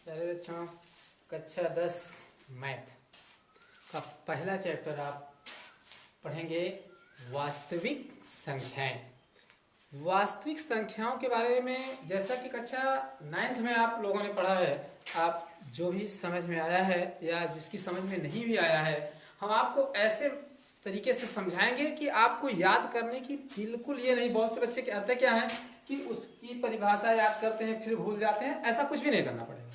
प्यारे बच्चों, कक्षा 10 मैथ का पहला चैप्टर आप पढ़ेंगे वास्तविक संख्याएं। वास्तविक संख्याओं के बारे में जैसा कि कक्षा 9th में आप लोगों ने पढ़ा है, आप जो भी समझ में आया है या जिसकी समझ में नहीं भी आया है, हम आपको ऐसे तरीके से समझाएंगे कि आपको याद करने की बिल्कुल ये नहीं। बहुत से बच्चे कहते क्या है कि उसकी परिभाषा याद करते हैं फिर भूल जाते हैं, ऐसा कुछ भी नहीं करना पड़ेगा।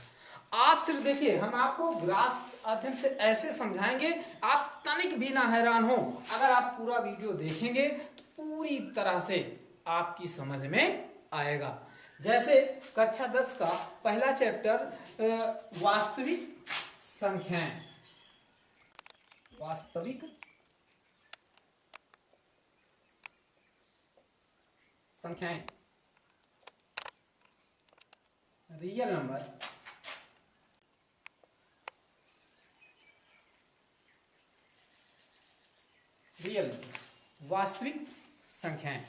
आप सिर्फ देखिए, हम आपको ग्राफ अध्ययन से ऐसे समझाएंगे आप तनिक भी ना हैरान हो। अगर आप पूरा वीडियो देखेंगे तो पूरी तरह से आपकी समझ में आएगा। जैसे कक्षा 10 का पहला चैप्टर वास्तविक संख्याएं। वास्तविक संख्याएं, रियल नंबर। रियल वास्तविक संख्याएं।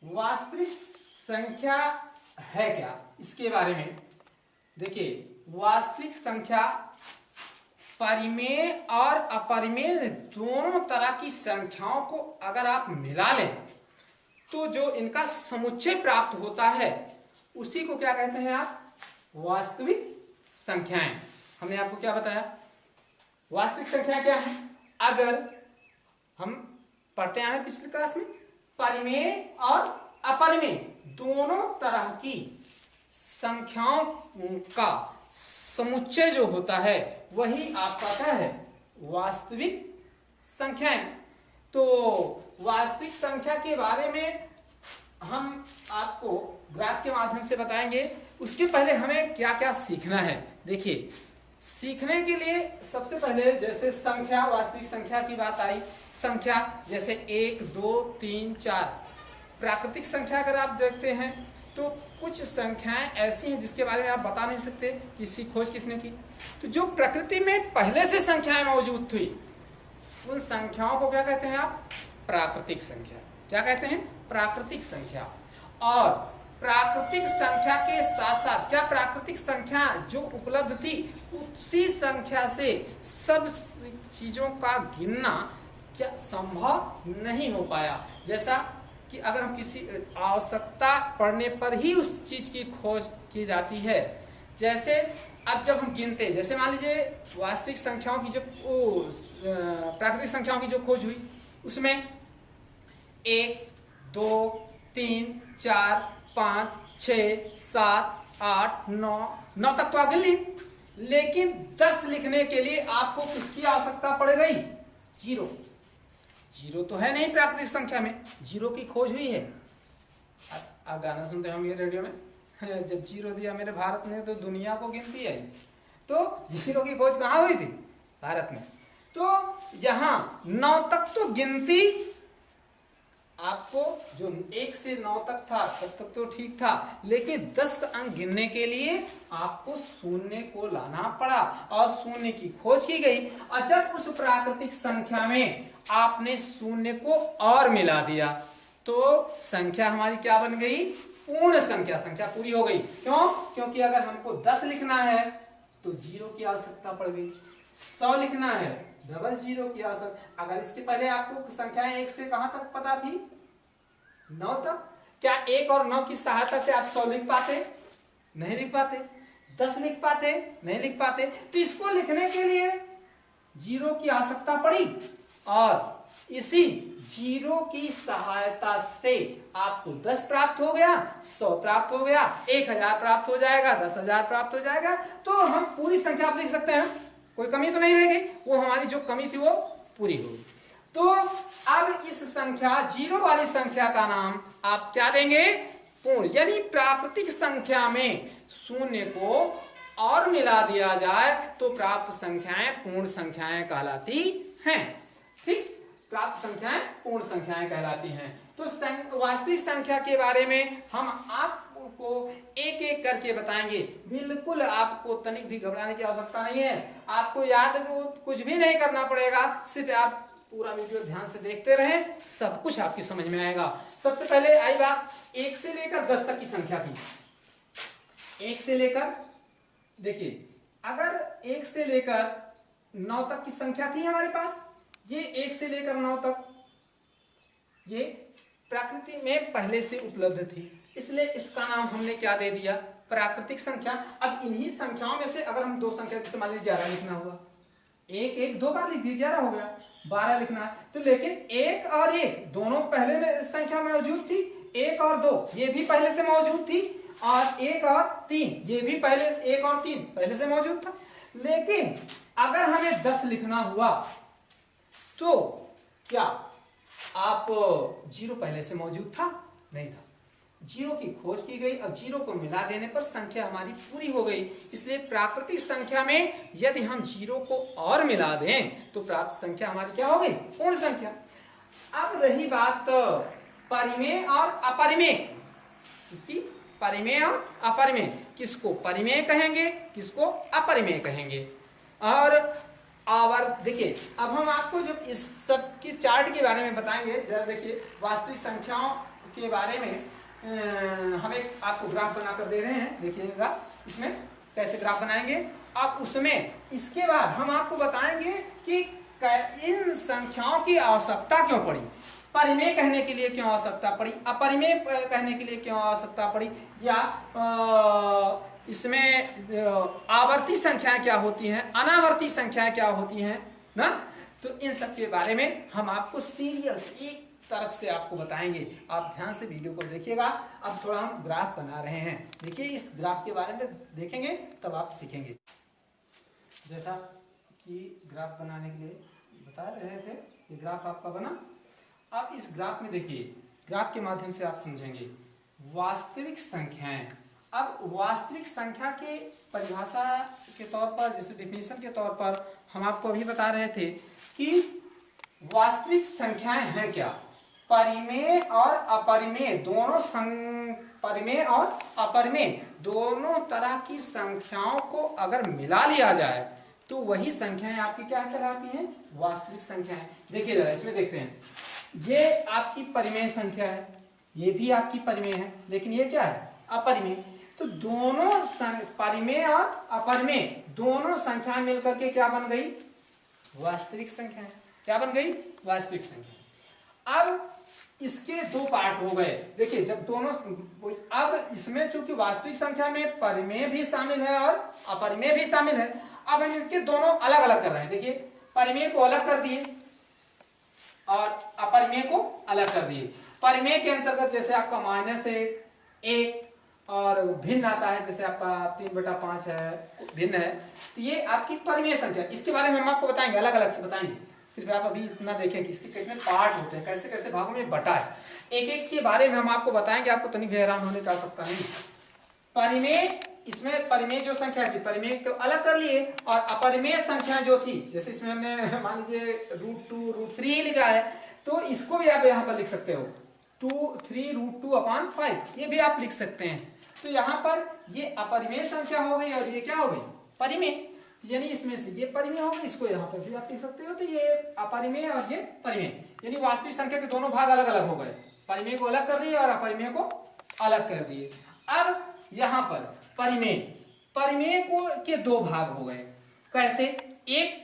वास्तविक संख्या है क्या, इसके बारे में देखिए। वास्तविक संख्या परिमेय और अपरिमेय दोनों तरह की संख्याओं को अगर आप मिला लें तो जो इनका समुच्चय प्राप्त होता है उसी को क्या कहते हैं आप? वास्तविक संख्याएं। हमने आपको क्या बताया? वास्तविक संख्या क्या है? अगर हम पढ़ते आए पिछले क्लास में, परिमेय और अपरिमेय दोनों तरह की संख्याओं का समुच्चय जो होता है वही आपका क्या है? वास्तविक संख्याएं। तो वास्तविक संख्या के बारे में हम आपको ग्राफ के माध्यम से बताएंगे। उसके पहले हमें क्या क्या सीखना है, देखिए। सीखने के लिए सबसे पहले जैसे संख्या, वास्तविक संख्या की बात आई, संख्या जैसे 1, 2, 3, 4। प्राकृतिक संख्या अगर आप देखते हैं तो कुछ संख्याएं ऐसी हैं जिसके बारे में आप बता नहीं सकते कि इसकी खोज किसने की। तो जो प्रकृति में पहले से संख्याएं मौजूद थी उन संख्याओं को क्या कहते हैं आप? प्राकृतिक संख्या। क्या कहते हैं? प्राकृतिक संख्या। और प्राकृतिक संख्या के साथ साथ क्या प्राकृतिक संख्या जो उपलब्ध थी उसी संख्या से सब चीजों का गिनना क्या संभव नहीं हो पाया। जैसा कि अगर हम किसी आवश्यकता पड़ने पर ही उस चीज की खोज की जाती है। जैसे अब जब हम गिनते हैं, जैसे मान लीजिए वास्तविक संख्याओं की जब प्राकृतिक संख्याओं की जो खोज हुई उसमें 1, 2, 3, 4, 5, 6, 7, 8, 9 तक तो आप गिन ली। लेकिन 10 लिखने के लिए आपको किसकी आवश्यकता पड़ गई? जीरो। जीरो तो है नहीं प्राकृतिक संख्या में, जीरो की खोज हुई है। आप गाना सुनते होंगे रेडियो में, जब जीरो दिया मेरे भारत ने तो दुनिया को गिनती है। तो जीरो की खोज कहाँ हुई थी? भारत में। तो यहां 9 तक तो गिनती आपको जो 1 से 9 तक था तब तक तो ठीक था, लेकिन 10 का अंक गिनने के लिए आपको शून्य को लाना पड़ा और शून्य की खोज की गई। और जब उस प्राकृतिक संख्या में आपने शून्य को और मिला दिया तो संख्या हमारी क्या बन गई? पूर्ण संख्या। संख्या पूरी हो गई। क्यों? क्योंकि अगर हमको 10 लिखना है तो जीरो की आवश्यकता पड़ गई। 100 लिखना है डबल जीरो की आवश्यकता। अगर इसके पहले आपको संख्याएं 1 से कहां तक पता थी? 9 तक। क्या 1 और 9 की सहायता से आप 100 लिख पाते? नहीं लिख पाते। 10 लिख पाते? नहीं लिख पाते। तो इसको लिखने के लिए जीरो की आवश्यकता पड़ी और इसी जीरो की सहायता से आपको 10 प्राप्त हो गया, 100 प्राप्त हो गया, 1000 प्राप्त हो जाएगा, 10,000 प्राप्त हो जाएगा। तो हम पूरी संख्या आप लिख सकते हैं, कोई कमी तो नहीं रहेगी। वो हमारी जो कमी थी वो पूरी होगी। तो अब इस संख्या जीरो वाली संख्या का नाम आप क्या देंगे? पूर्ण। यानी प्राकृतिक संख्या में शून्य को और मिला दिया जाए तो प्राप्त संख्याएं पूर्ण संख्याएं कहलाती हैं। ठीक, प्राप्त संख्याएं पूर्ण संख्याएं कहलाती हैं। तो वास्तविक संख्या के बारे में हम आपको एक एक करके बताएंगे। बिल्कुल आपको तनिक भी घबराने की आवश्यकता नहीं है। आपको याद कुछ भी नहीं करना पड़ेगा, सिर्फ आप पूरा वीडियो ध्यान से देखते रहें, सब कुछ आपकी समझ में आएगा। सबसे पहले आई बात 1 से लेकर 10 तक की संख्या की। 1 से लेकर देखिए अगर 1 से लेकर 9 तक की संख्या थी हमारे पास, ये 1 से लेकर 9 तक ये प्रकृति में पहले से उपलब्ध थी, इसलिए इसका नाम हमने क्या दे दिया, प्राकृतिक संख्या। अब इन्हीं संख्याओं में से अगर हम दो संख्या, जैसे मान लीजिए 11 लिखना हुआ, एक एक दो बार लिख दिया 11 हो गया, 12 लिखना है तो, लेकिन 1 और 1 दोनों पहले में संख्या मौजूद थी, 1 और 2 ये भी पहले से मौजूद थी, और 1 और 3 ये भी पहले, 1 और 3 पहले से मौजूद था। लेकिन अगर हमें 10 लिखना हुआ तो क्या आप 0 पहले से मौजूद था? नहीं था। 0 की खोज की गई, अब 0 को मिला देने पर संख्या हमारी पूरी हो गई। इसलिए प्राकृतिक संख्या में यदि हम 0 को और मिला दें तो प्राप्त संख्या हमारी क्या हो गई, पूर्ण संख्या। अब रही बात परिमेय और अपरिमेय, इसकी परिमेय और अपरिमेय, किसको परिमेय कहेंगे, किसको अपरिमेय कहेंगे। और देखिए अब हम आपको जो इस सब की चार्ट के बारे में बताएंगे, जरा देखिए वास्तविक संख्याओं के बारे में हम एक आपको ग्राफ बनाकर दे रहे हैं, देखिएगा इसमें कैसे ग्राफ बनाएंगे। अब उसमें इसके बाद हम आपको बताएंगे कि इन संख्याओं की आवश्यकता क्यों पड़ी, परिमेय कहने के लिए क्यों आवश्यकता पड़ी, अपरिमेय कहने के लिए क्यों आवश्यकता पड़ी, या इसमें आवर्ती संख्याएं क्या होती हैं, अनावर्ती संख्याएं क्या होती हैं ना। तो इन सब के बारे में हम आपको सीरियल एक तरफ से आपको बताएंगे, आप ध्यान से वीडियो को देखिएगा। अब थोड़ा हम ग्राफ बना रहे हैं, देखिए इस ग्राफ के बारे में देखेंगे तब आप सीखेंगे। जैसा कि ग्राफ बनाने के लिए बता रहे थे, ये ग्राफ आपका बना। अब इस ग्राफ में देखिए, ग्राफ के माध्यम से आप समझेंगे वास्तविक संख्याएं। अब वास्तविक संख्या के परिभाषा के तौर पर, जैसे डेफिनेशन के तौर पर हम आपको अभी बता रहे थे कि वास्तविक संख्याएं हैं क्या, परिमेय और अपरिमेय दोनों, परिमेय और अपरिमेय दोनों तरह की संख्याओं को अगर मिला लिया जाए तो वही संख्याएं आपकी क्या कहलाती हैं, वास्तविक संख्याएं। देखिए जरा इसमें देखते हैं, ये आपकी परिमेय संख्या है, ये भी आपकी परिमेय है, लेकिन ये क्या है, अपरिमेय। तो दोनों परिमेय और अपरिमेय दोनों संख्याएं मिलकर के क्या बन गई, वास्तविक संख्या। क्या बन गई, वास्तविक संख्या। अब इसके दो पार्ट हो गए, देखिए जब दोनों, अब इसमें चूंकि वास्तविक संख्या में परिमेय भी शामिल है और अपरिमेय भी शामिल है, अब हम इसके दोनों अलग अलग कर रहे हैं। देखिए परिमेय को अलग कर दिए और अपरिमेय को अलग कर दिए। परिमेय के अंतर्गत जैसे आपका -1 और भिन्न आता है, जैसे आपका 3/5 है, भिन्न है, तो ये आपकी परिमेय संख्या। इसके बारे में हम आपको बताएंगे, अलग अलग से बताएंगे, सिर्फ आप अभी इतना देखें कि इसके कितने पार्ट होते हैं, कैसे कैसे भागों में बटा है, एक एक के बारे में हम आपको बताएंगे, आपको तनिक हैरान होने का आवश्यकता नहीं। परिमेय, इसमें परिमेय जो संख्या थी, परिमेय को अलग कर लिए, और अपरिमेय संख्या जो थी, जैसे इसमें हमने मान लीजिए √2 √3 लिखा है, तो इसको भी आप यहाँ पर लिख सकते हो 3 √2/5, ये भी आप लिख सकते हैं। तो यहाँ पर ये अपरिमेय संख्या हो गई और ये क्या हो गई, परिमेय, यानी इसमें से ये परिमेय हो गई, इसको यहाँ पर भी आप लिख सकते हो। तो ये अपरिमेय और ये परिमेय, यानी वास्तविक संख्या के दोनों भाग अलग अलग हो गए, परिमेय को अलग कर दिए और अपरिमेय को अलग कर दिए। अब यहाँ पर परिमेय को के दो भाग हो गए, कैसे, एक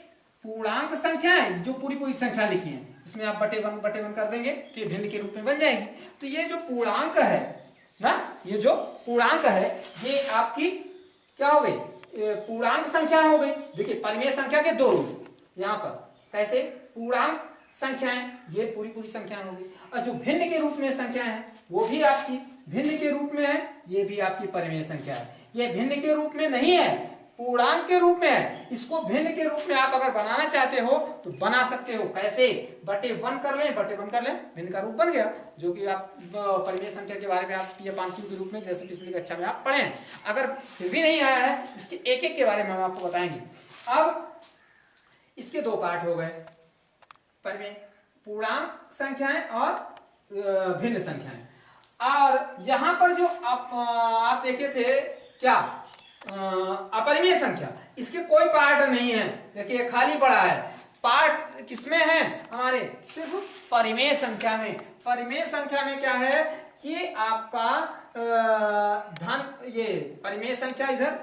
पूर्णांक संख्या है जो पूरी पूरी संख्या लिखी है, इसमें आप बटे 1 कर देंगे तो ये भिन्न के रूप में बन जाएगी। तो ये जो पूर्णांक है ना, ये जो पूर्णांक है ये आपकी क्या हो गई, पूर्णांक संख्या हो गई। देखिए परिमेय संख्या के दो रूप यहाँ पर, कैसे, पूर्णांक संख्याएं, ये पूरी पूरी संख्या हो गई, और जो भिन्न के रूप में संख्या है वो भी आपकी भिन्न के रूप में है, ये भी आपकी परिमेय संख्या है। ये भिन्न के रूप में नहीं है, पूर्णांक के रूप में है। इसको भिन्न के रूप में आप अगर बनाना चाहते हो तो बना सकते हो, कैसे, बटे 1 कर लें, भिन्न का रूप बन गया, जो कि आप परिमेय संख्या के बारे में आप ये 5 के रूप में जैसे पिछली कक्षा में आप पढ़े हैं। अगर फिर भी नहीं आया है, इसके एक एक के बारे में हम आपको बताएंगे। अब इसके दो पार्ट हो गए, परिमेय, पूर्णांक संख्याएं और भिन्न संख्याएं। और यहां पर जो आप देखे थे क्या, अपरिमेय संख्या, इसके कोई पार्ट नहीं है, देखिए खाली पड़ा है। पार्ट किसमें है, हमारे सिर्फ परिमेय संख्या में। परिमेय संख्या में क्या है कि आपका धन, ये परिमेय संख्या इधर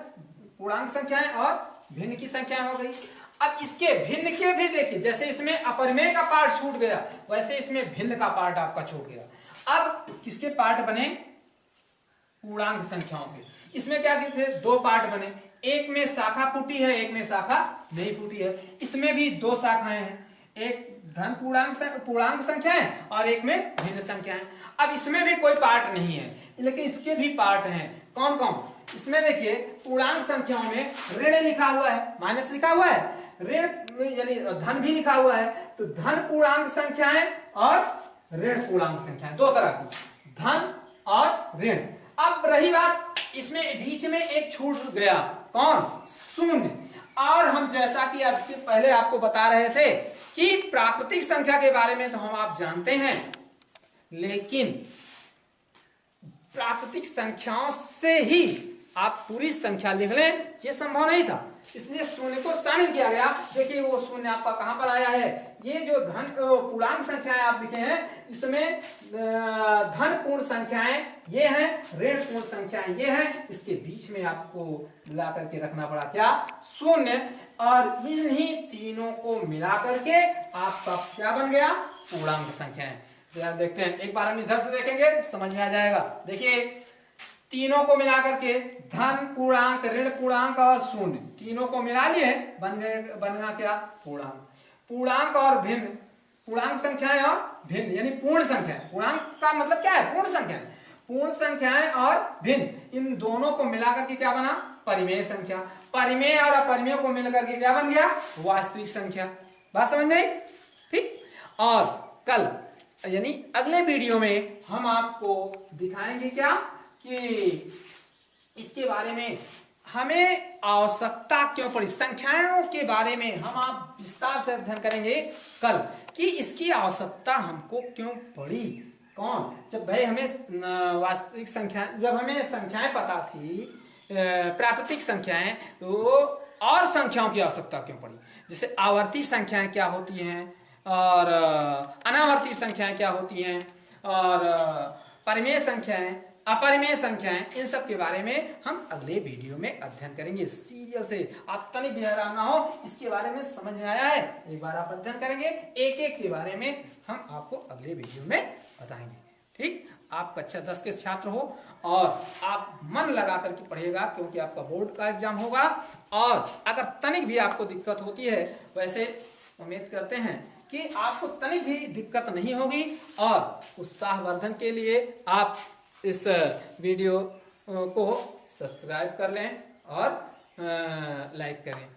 पूर्णांक संख्याएं और भिन्न की संख्याएं हो गई। अब इसके भिन्न के भी देखिए, जैसे इसमें अपरिमेय का पार्ट छूट गया वैसे इसमें भिन्न का पार्ट आपका छूट गया। अब किसके पार्ट बने? पूर्णांक संख्याओं के। इसमें क्या थे? दो पार्ट बने, एक में शाखा फूटी है, एक में शाखा नहीं फूटी है। इसमें भी दो शाखाएं हैं, एक धन पूर्णांक संख्याएं और एक में भिन्न संख्याएं। अब इसमें भी कोई पार्ट नहीं है, लेकिन इसके भी पार्ट हैं। कौन कौन? इसमें देखिए पूर्णांक संख्याओं में ऋण लिखा हुआ है, माइनस लिखा हुआ है, ऋण यानी धन भी लिखा हुआ है। तो धन पूर्णांक संख्याएं और ऋण पूर्णांक संख्याएं, दो तरह की, धन और ऋण। अब रही बात, इसमें बीच में एक छूट गया, कौन? शून्य। और हम जैसा कि अब पहले आपको बता रहे थे कि प्राकृतिक संख्या के बारे में तो हम आप जानते हैं, लेकिन प्राकृतिक संख्याओं से ही आप पूरी संख्या लिख लें ये संभव नहीं था, इसलिए शून्य को शामिल किया गया। देखिए वो शून्य आपका कहां पर आया है? ये जो धन पूर्णांक संख्याएं आप लिखे हैं, इसमें धन पूर्ण संख्याएं ये हैं, ऋण पूर्ण संख्याएं ये हैं, इसके बीच में आपको मिला करके रखना पड़ा क्या? शून्य। और इन्हीं तीनों को मिला करके आपका क्या बन गया? पूर्णांक संख्याएं। तो देखते हैं, एक बार हम इधर से देखेंगे समझ में आ जाएगा। देखिए तीनों को मिला करके धन पूर्णांक, ऋण पूर्णांक और शून्य, तीनों को मिला लिए बन गया क्या? पूर्णांक। पूर्णांक और भिन्न, पूर्णांक संख्याएं और भिन्न यानी पूर्ण संख्याएं। पूर्णांक का मतलब क्या है? पूर्ण संख्याएं। पूर्ण संख्याएं और भिन्न, इन दोनों को मिलाकर के क्या बना? परिमेय संख्या। परिमेय और अपरिमेय को मिलकर के क्या बन गया? वास्तविक संख्या। बात समझ में आई? ठीक। और कल यानी अगले वीडियो में हम आपको दिखाएंगे क्या कि इसके बारे में हमें आवश्यकता क्यों पड़ी, संख्याओं के बारे में हम आप विस्तार से अध्ययन करेंगे कल कि इसकी आवश्यकता हमको क्यों पड़ी। कौन? जब भाई हमें वास्तविक संख्या, जब हमें संख्याएं पता थी, प्राकृतिक संख्याएं, तो और संख्याओं की आवश्यकता क्यों पड़ी? जैसे आवर्ती संख्याएं क्या होती हैं और अनावर्ती संख्याएं क्या होती हैं और परिमेय संख्याएं, अपरिमेय संख्याएं, इन सब के बारे में हम अगले वीडियो में अध्ययन करेंगे। सीरियल से आप तनिक भी हैरान ना हो, इसके बारे में समझ में आया है, एक बार आप अध्ययन करेंगे, एक एक के बारे में हम आपको अगले वीडियो में बताएंगे। ठीक, आप कक्षा 10 के छात्र हो और आप मन लगा करके पढ़िएगा, क्योंकि आपका बोर्ड का एग्जाम होगा। और अगर तनिक भी आपको दिक्कत होती है, वैसे उम्मीद करते हैं कि आपको तनिक भी दिक्कत नहीं होगी। और उत्साहवर्धन के लिए आप इस वीडियो को सब्सक्राइब कर लें और लाइक करें।